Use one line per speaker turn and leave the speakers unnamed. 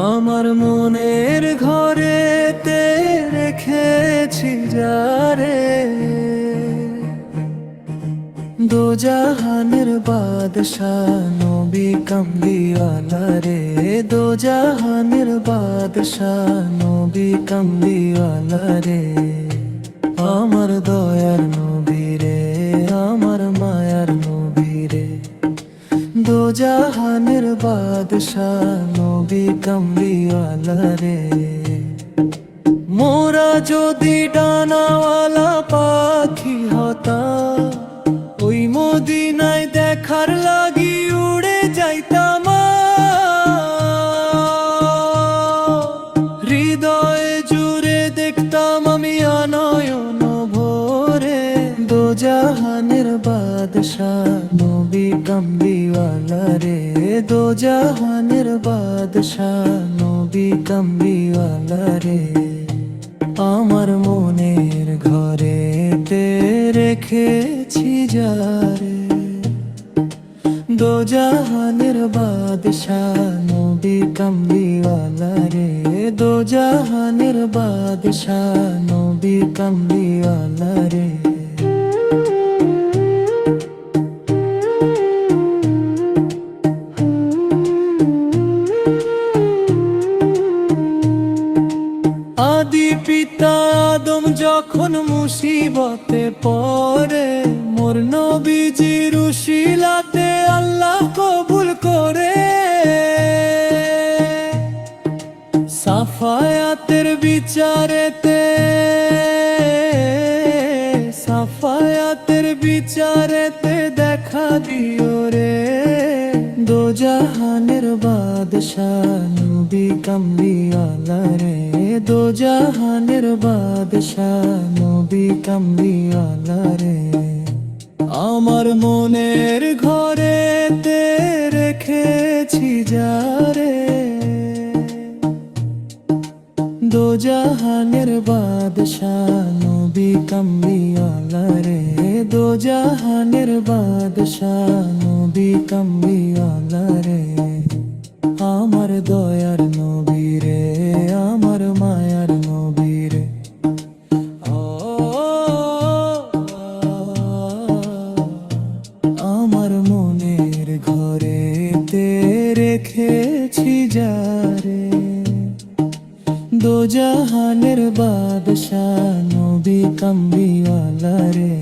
আমার মনের ঘরেতে রেখেছি যারে, দোজাহানের বাদশাহ নবী কামলিওয়ালা রে, দোজাহানের বাদশাহ নবী কামলিওয়ালা রে। আমার দয়ার নবী রে, আমার মায়ার নবী রে, দোজাহানের বাদশাহ নবী কামলিওয়ালা রে। মোরা যদি ডানাওয়ালা পাখি হতাম, ওই মদিনায় দেখার লাগি উড়ে যাইতাম। হৃদয়ে জুড়ে দেখতাম আমি নয়ন ভরে, দোজাহানের বাদশাহ নবী কামলিওয়ালা রে, দোজাহানের বাদশাহ নবী কামলিওয়ালা রে। আমার মনের ঘরেতে রেখেছি যারে, দোজাহানের বাদশাহ নবী কামলিওয়ালা রে, দোজাহানের বাদশাহ নবী কামলিওয়ালা রে। আদি পিতা আদম যখন মুসিবতে পড়ে, মোর নবীজির উসিলাতে আল্লাহ কবুল করে। সাফায়াতের বিচারেতে, সাফায়াতের বিচারেতে দেখা দিও রে, দোজাহানের বাদশাহ নবী কামলিওয়ালা রে, দোজাহানের বাদশাহ নবী কামলিওয়ালা রে। আমার মনের ঘরেতে রেখেছি যারে, দোজাহানের বাদশাহ নবী কামলিওয়ালা রে, দোজাহানের বাদশাহ নবী কামলিওয়ালা রে। আমার দয়ার নবী রে, আমার মায়ার নবী রে। আমার মনের ঘরেতে রেখেছি যারে, দোজাহানের বাদশাহ নবী কামলিওয়ালা রে।